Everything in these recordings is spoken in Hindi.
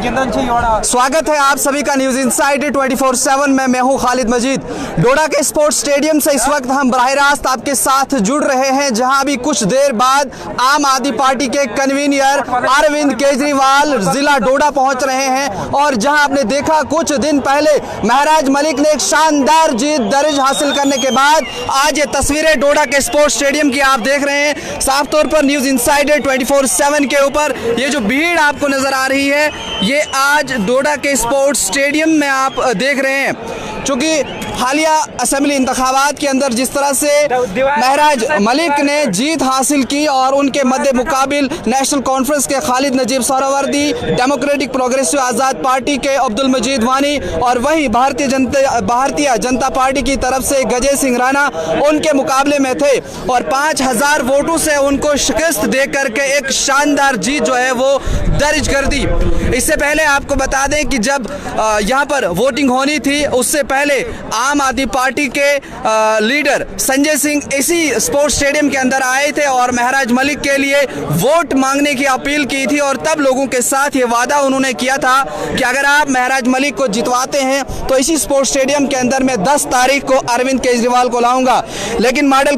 स्वागत है आप सभी का न्यूज इनसाइडर 24/7 में मैं हूं खालिद मजीद। डोडा के स्पोर्ट्स स्टेडियम से इस वक्त हम बराह रास्त आपके साथ जुड़ रहे हैं, जहां अभी कुछ देर बाद आम आदमी पार्टी के कन्वीनर अरविंद केजरीवाल जिला डोडा पहुंच रहे हैं और जहां आपने देखा कुछ दिन पहले महराज मलिक ने एक शानदार जीत दर्ज हासिल करने के बाद आज ये तस्वीरें डोडा के स्पोर्ट्स स्टेडियम की आप देख रहे हैं। साफ तौर पर न्यूज इनसाइडर 24/7 के ऊपर ये जो भीड़ आपको नजर आ रही है ये आज डोडा के स्पोर्ट्स स्टेडियम में आप देख रहे हैं, चूँकि हालिया असेंबली इंतखाबात के अंदर जिस तरह से महराज मलिक ने जीत हासिल की और उनके मद्दे मुकाबिल नेशनल कॉन्फ्रेंस के खालिद नजीब सोहरावर्दी, डेमोक्रेटिक प्रोग्रेसिव आज़ाद पार्टी के अब्दुल मजीद वानी और वहीं भारतीय जनता पार्टी की तरफ से गजय सिंह राणा उनके मुकाबले में थे और 5000 वोटों से उनको शिकस्त दे करके एक शानदार जीत जो है वो दर्ज कर दी। इससे पहले आपको बता दें कि जब यहाँ पर वोटिंग होनी थी उससे पहले आम आदमी पार्टी के लीडर संजय सिंह इसी स्पोर्ट्स स्टेडियम के अंदर आए थे और महराज मलिक के लिए वोट मांगने की अपील की थी और तब लोगों के साथ ये वादा उन्होंने किया था कि अगर आप महराज मलिक को जितवाते हैं तो इसी स्पोर्ट्स स्टेडियम के अंदर मैं 10 तारीख को अरविंद केजरीवाल को लाऊंगा। लेकिन मॉडल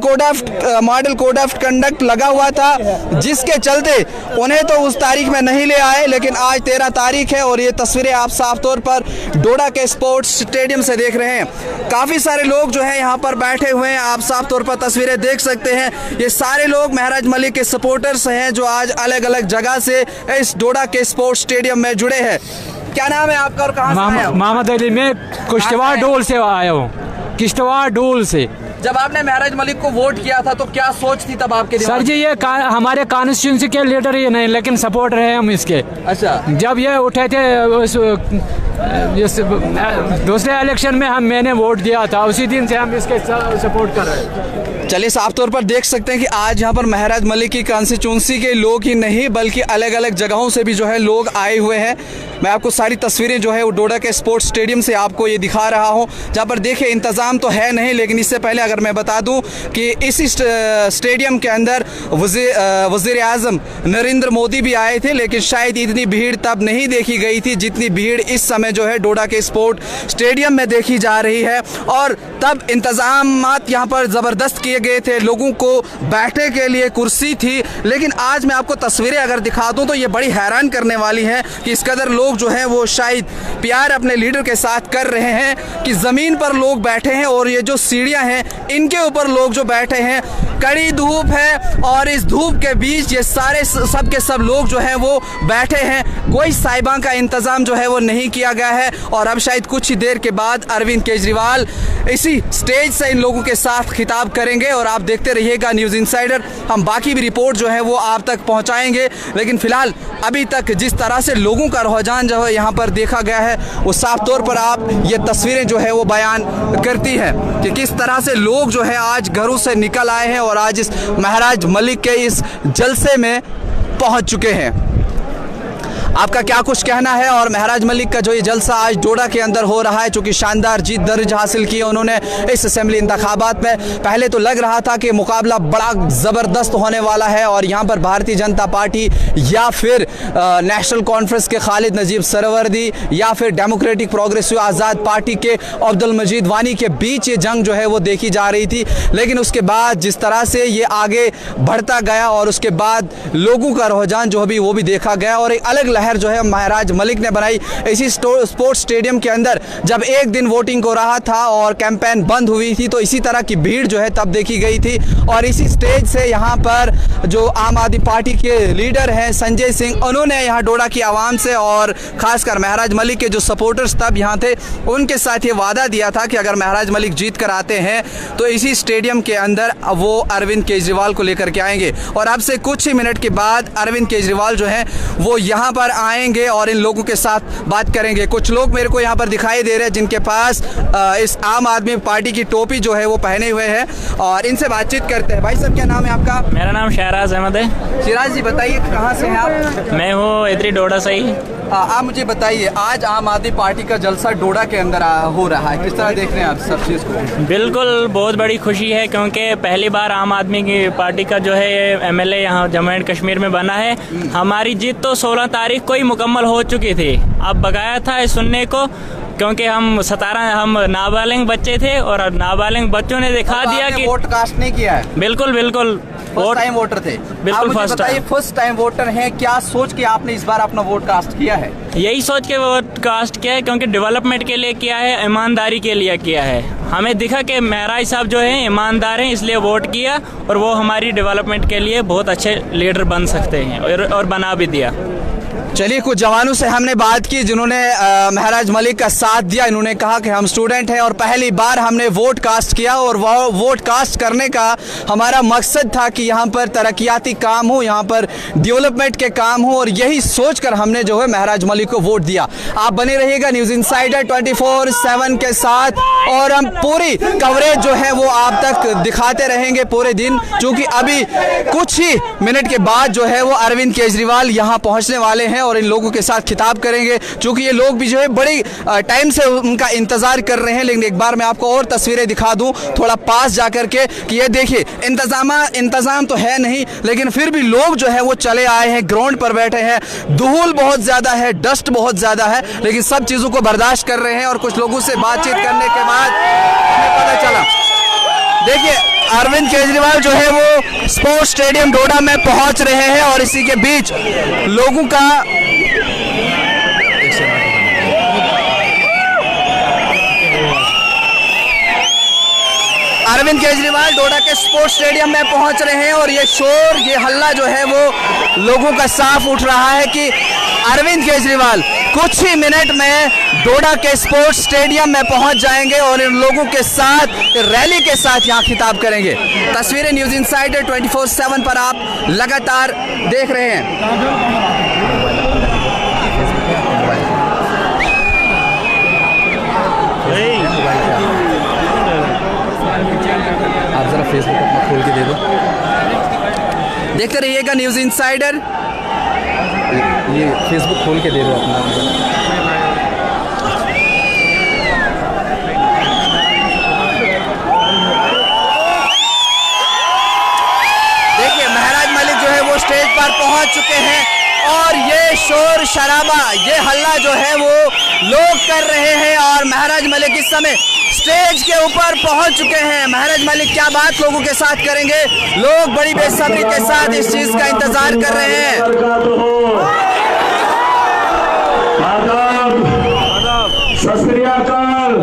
कोड ऑफ कंडक्ट लगा हुआ था जिसके चलते उन्हें तो उस तारीख में नहीं ले आए, लेकिन आज 13 तारीख है और ये तस्वीरें आप साफ तौर पर डोडा के स्पोर्ट्स स्टेडियम से देख रहे हैं। काफ़ी सारे लोग जो है यहाँ पर बैठे हुए हैं, आप साफ तौर पर तस्वीरें देख सकते हैं। ये सारे लोग महराज मलिक के सपोर्टर्स हैं जो आज अलग अलग जगह से इस डोडा के स्पोर्ट्स स्टेडियम में जुड़े हैं। क्या नाम है आपका और कहाँ से आए हो? मोहम्मद अली, मैं किश्तवाड़ डोल से आया हूँ, किश्तवाड़ डोल से। जब आपने महराज मलिक को वोट किया था तो क्या सोच थी तब आपके दिमाग? सर जी ये हमारे कॉन्स्टिट्यूंसी के लीडर ही नहीं लेकिन सपोर्ट रहे हम इसके। अच्छा, जब ये उठे थे दूसरे इलेक्शन में मैंने वोट दिया था, उसी दिन से हम इसके सपोर्ट कर रहे हैं। चलिए साफ तौर पर देख सकते हैं कि आज यहाँ पर महराज मलिक की कॉन्स्टिट्यूंसी के लोग ही नहीं बल्कि अलग अलग जगहों से भी जो है लोग आए हुए हैं। मैं आपको सारी तस्वीरें जो है वो डोडा के स्पोर्ट्स स्टेडियम से आपको ये दिखा रहा हूँ, जहाँ पर देखिए इंतज़ाम तो है नहीं, लेकिन इससे पहले अगर मैं बता दूं कि इसी स्टेडियम के अंदर वज़ीर आज़म नरेंद्र मोदी भी आए थे, लेकिन शायद इतनी भीड़ तब नहीं देखी गई थी जितनी भीड़ इस समय जो है डोडा के स्पोर्ट स्टेडियम में देखी जा रही है। और तब इंतज़ामात यहाँ पर ज़बरदस्त किए गए थे, लोगों को बैठने के लिए कुर्सी थी। लेकिन आज मैं आपको तस्वीरें अगर दिखा दूं तो ये बड़ी हैरान करने वाली हैं कि इस कदर लोग जो हैं वो शायद प्यार अपने लीडर के साथ कर रहे हैं कि ज़मीन पर लोग बैठे हैं और ये जो सीढ़ियाँ हैं इनके ऊपर लोग जो बैठे हैं। कड़ी धूप है और इस धूप के बीच ये सारे सब के सब लोग जो हैं वो बैठे हैं, कोई साहिबा का इंतज़ाम जो है वो नहीं किया गया है। और अब शायद कुछ ही देर के बाद अरविंद केजरीवाल इसी स्टेज से इन लोगों के साथ खिताब करेंगे और आप देखते रहिएगा न्यूज़ इनसाइडर। हम बाकी भी रिपोर्ट जो है वो आप तक पहुंचाएंगे, लेकिन फ़िलहाल अभी तक जिस तरह से लोगों का रुझान जो है यहाँ पर देखा गया है वो साफ तौर पर आप ये तस्वीरें जो है वो बयान करती हैं कि किस तरह से लोग जो है आज घरों से निकल आए हैं और आज इस महराज मलिक के इस जलसे में पहुँच चुके हैं। आपका क्या कुछ कहना है? और महराज मलिक का जो ये जलसा आज डोडा के अंदर हो रहा है, चूँकि शानदार जीत दर्ज हासिल की उन्होंने इस असेंबली इंतखाबात में, पहले तो लग रहा था कि मुकाबला बड़ा ज़बरदस्त होने वाला है और यहाँ पर भारतीय जनता पार्टी या फिर नेशनल कॉन्फ्रेंस के खालिद नजीब सोहरावर्दी या फिर डेमोक्रेटिक प्रोग्रेसिव आज़ाद पार्टी के अब्दुल मजीद वानी के बीच ये जंग जो है वो देखी जा रही थी। लेकिन उसके बाद जिस तरह से ये आगे बढ़ता गया और उसके बाद लोगों का रुझान जो भी वो भी देखा गया और एक अलग लहर जो है महराज मलिक ने बनाई इसी स्पोर्ट्स स्टेडियम के अंदर। जब एक दिन वोटिंग हो रहा था और कैंपेन बंद हुई थी तो इसी तरह की भीड़ जो है तब देखी गई थी और इसी स्टेज से यहाँ पर जो आम आदमी पार्टी के लीडर हैं संजय सिंह, उन्होंने यहाँ डोडा की आवाम से और खासकर महराज मलिक के जो सपोर्टर्स तब यहाँ थे उनके साथ ये वादा दिया था कि अगर महराज मलिक जीत कर आते हैं तो इसी स्टेडियम के अंदर वो अरविंद केजरीवाल को लेकर के आएंगे। और अब से कुछ ही मिनट के बाद अरविंद केजरीवाल जो है वो यहाँ पर आएंगे और इन लोगों के साथ बात करेंगे। कुछ लोग मेरे को यहाँ पर दिखाई दे रहे हैं जिनके पास इस आम आदमी पार्टी की टोपी जो है वो पहने हुए हैं और इनसे बातचीत करते हैं। भाई साहब क्या नाम है आपका? मेरा नाम शहराज अहमद है। शिराज जी बताइए कहाँ से हैं आप? मैं हूँ इधरी डोडा से ही। आप मुझे बताइए, आज आम आदमी पार्टी का जलसा डोडा के अंदर हो रहा है, किस तरह देख रहे हैं आप सब चीज़ को? बिल्कुल बहुत बड़ी खुशी है, क्योंकि पहली बार आम आदमी की पार्टी का जो है एमएलए यहाँ जम्मू एंड कश्मीर में बना है। हमारी जीत तो 16 तारीख को ही मुकम्मल हो चुकी थी। अब बकाया था सुनने को, क्योंकि हम नाबालिग बच्चे थे और नाबालिग बच्चों ने दिखा दिया कि वोट कास्ट नहीं किया है। बिल्कुल फर्स्ट टाइम वोटर थे। बिल्कुल फर्स्ट टाइम वोटर हैं, क्या सोच के आपने इस बार अपना वोट कास्ट किया है? यही सोच के वोट कास्ट किया है, क्योंकि डेवलपमेंट के लिए किया है, ईमानदारी के लिए किया है। हमें दिखा कि महराज साहब जो हैं ईमानदार हैं, इसलिए वोट किया और वो हमारी डेवलपमेंट के लिए बहुत अच्छे लीडर बन सकते हैं और बना भी दिया। चलिए, कुछ जवानों से हमने बात की जिन्होंने महराज मलिक का साथ दिया। इन्होंने कहा कि हम स्टूडेंट हैं और पहली बार हमने वोट कास्ट किया और वह वोट कास्ट करने का हमारा मकसद था कि यहाँ पर तरक्याती काम हो, यहाँ पर डेवलपमेंट के काम हो, और यही सोचकर हमने जो है महराज मलिक को वोट दिया। आप बने रहिएगा न्यूज़ इनसाइडर 24/7 के साथ और हम पूरी कवरेज जो है वो आप तक दिखाते रहेंगे पूरे दिन, क्योंकि अभी कुछ ही मिनट के बाद जो है वो अरविंद केजरीवाल यहाँ पहुँचने वाले हैं और इन लोगों के साथ खिताब करेंगे, क्योंकि ये लोग भी जो है बड़ी टाइम से उनका इंतजार कर रहे हैं। लेकिन एक बार मैं आपको और तस्वीरें दिखा दूं थोड़ा पास जाकर के कि ये देखिए, इंतजाम तो है नहीं, लेकिन फिर भी लोग जो है वो चले आए हैं, ग्राउंड पर बैठे हैं। धूल बहुत ज्यादा है, डस्ट बहुत ज्यादा है, लेकिन सब चीजों को बर्दाश्त कर रहे हैं। और कुछ लोगों से बातचीत करने के बाद हमें पता चला, देखिए अरविंद केजरीवाल जो है वो स्पोर्ट्स स्टेडियम डोडा में पहुंच रहे हैं और इसी के बीच लोगों का अरविंद केजरीवाल डोडा के स्पोर्ट्स स्टेडियम में पहुंच रहे हैं और ये शोर, ये हल्ला जो है वो लोगों का साफ उठ रहा है कि अरविंद केजरीवाल कुछ ही मिनट में डोडा के स्पोर्ट्स स्टेडियम में पहुंच जाएंगे और इन लोगों के साथ रैली के साथ यहां खिताब करेंगे। तस्वीरें न्यूज़ इनसाइडर 24/7 पर आप लगातार देख रहे हैं। आप जरा फेसबुक अपना खोल के दे दो, देखते रहिएगा न्यूज़ इनसाइडर। ये फेसबुक खोल के दे दो अपना। देखिए महराज मलिक जो है वो स्टेज पर पहुंच चुके हैं और ये शोर शराबा, ये हल्ला जो है वो लोग कर रहे हैं और महराज मलिक इस समय स्टेज के ऊपर पहुंच चुके हैं। महराज मलिक क्या बात लोगों के साथ करेंगे, लोग बड़ी बेसब्री के साथ इस चीज का इंतजार कर रहे हैं। सत श्री अकाल,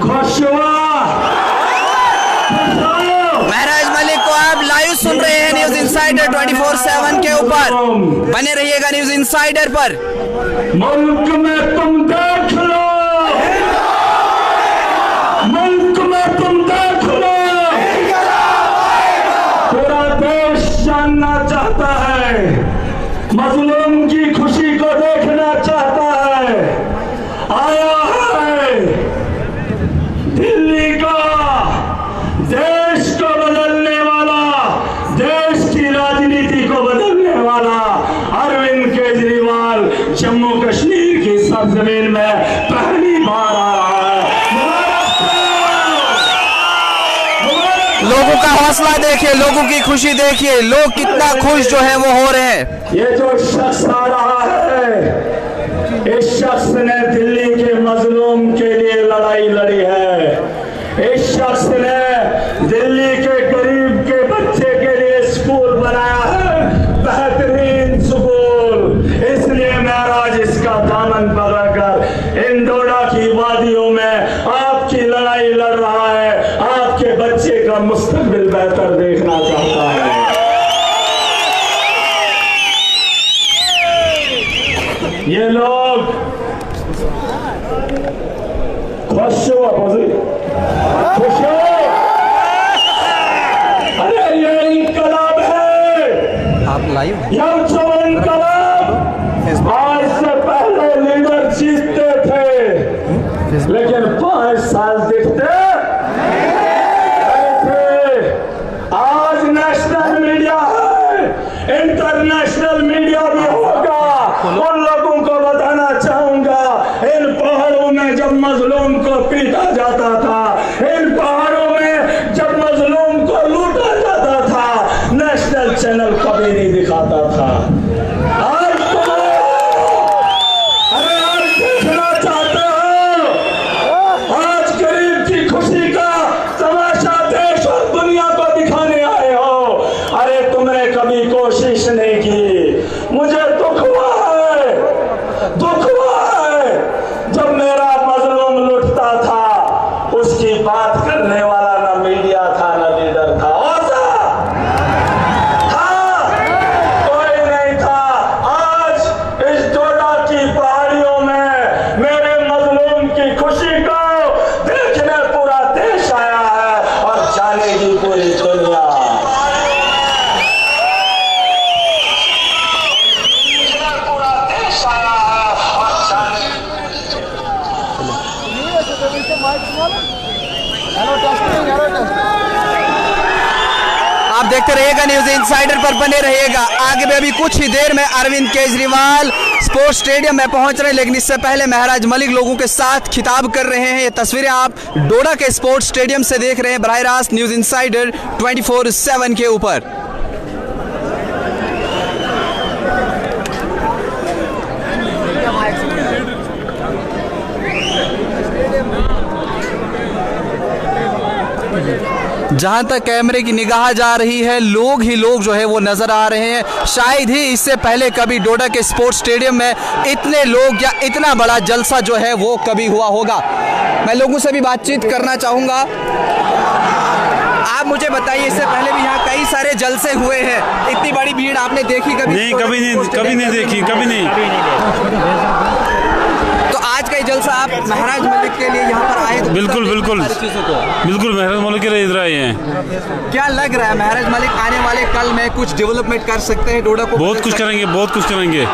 खुश महराज मलिक को आप लाइव सुन रहे हैं न्यूज़ इनसाइडर 24/7 के ऊपर। बने रहिएगा न्यूज़ इनसाइडर पर। मुल्क में तुम देख लो, मुल्क में तुम देख लो, पूरा देश जानना चाहता है, मजलूम की खुशी को देखना चाहता है। आया है दिल्ली का, देश को बदलने वाला, देश की राजनीति को बदलने वाला अरविंद केजरीवाल जम्मू कश्मीर की सरजमीन में पहली बार आ रहा है। लोगों का हौसला देखिए, लोगों की खुशी देखिए, लोग कितना खुश जो है वो हो रहे हैं। ये जो शख्स आ रहा है, इस शख्स ने दिल्ली के मजलूम के लिए लड़ाई लड़ी है। इस शख्स ने दिल्ली के गरीब के बच्चे के लिए स्कूल बनाया है, बेहतरीन स्कूल। इसलिए महराज इसका दामन पकड़कर इन डोडा की वादियों में आपकी लड़ाई लड़ रहा है, आपके बच्चे का मुस्तकबिल बेहतर देखना चाहता है। ये लोग खुश हो, खुश हो। अरे ये इनकलाब है, आप लाइव यह जो इनकलाब आज से पहले लीडर जीतते थे, लेकिन 5 साल दिखते थे। आज नेशनल मीडिया है, इंटरनेशनल मीडिया भी होगा। इन पहाड़ों में जब मजलूम को पीटा जाता था, इन पहाड़ों में जब मजलूम को लूटा जाता था, नेशनल चैनल कभी नहीं दिखाता था। आज तुम अरे आज देखना चाहते हो, आज गरीब की खुशी का तमाशा देश और दुनिया को दिखाने आए हो। अरे तुमने कभी कोशिश नहीं की। मुझे दुख हुआ है, दुख हुआ है, जब मेरा मजलूम लुटता था, उसकी बात करने वाला ना मीडिया था ना लीडर था। कोई नहीं था। आज इस डोडा की पहाड़ियों में मेरे मजलूम की खुशी को देखने पूरा देश आया है और जानेगी पूरी दुनिया। आप देखते रहिएगा न्यूज इंसाइडर पर, बने रहिएगा। आगे भी अभी कुछ ही देर में अरविंद केजरीवाल स्पोर्ट्स स्टेडियम में पहुंच रहे हैं, लेकिन इससे पहले महराज मलिक लोगों के साथ खिताब कर रहे हैं। ये तस्वीरें आप डोडा के स्पोर्ट्स स्टेडियम से देख रहे हैं बराह रास्त न्यूज इंसाइडर 24/7 के ऊपर। जहां तक कैमरे की निगाह जा रही है, लोग ही लोग जो है वो नजर आ रहे हैं। शायद ही इससे पहले कभी डोडा के स्पोर्ट्स स्टेडियम में इतने लोग या इतना बड़ा जलसा जो है वो कभी हुआ होगा। मैं लोगों से भी बातचीत करना चाहूंगा। आप मुझे बताइए, इससे पहले भी यहाँ कई सारे जलसे हुए हैं, इतनी बड़ी भीड़ आपने देखी कभी? नहीं, कभी नहीं देखी, कभी नहीं। तो आज का ये जलसा आप महराज मलिक के लिए यहाँ पर आए तो बिल्कुल बिल्कुल बिल्कुल महराज मलिक के लिए इधर आए हैं। क्या लग रहा है महराज मलिक आने वाले कल में कुछ डेवलपमेंट कर सकते हैं डोडा को? बहुत कुछ करेंगे, बहुत कुछ करेंगे।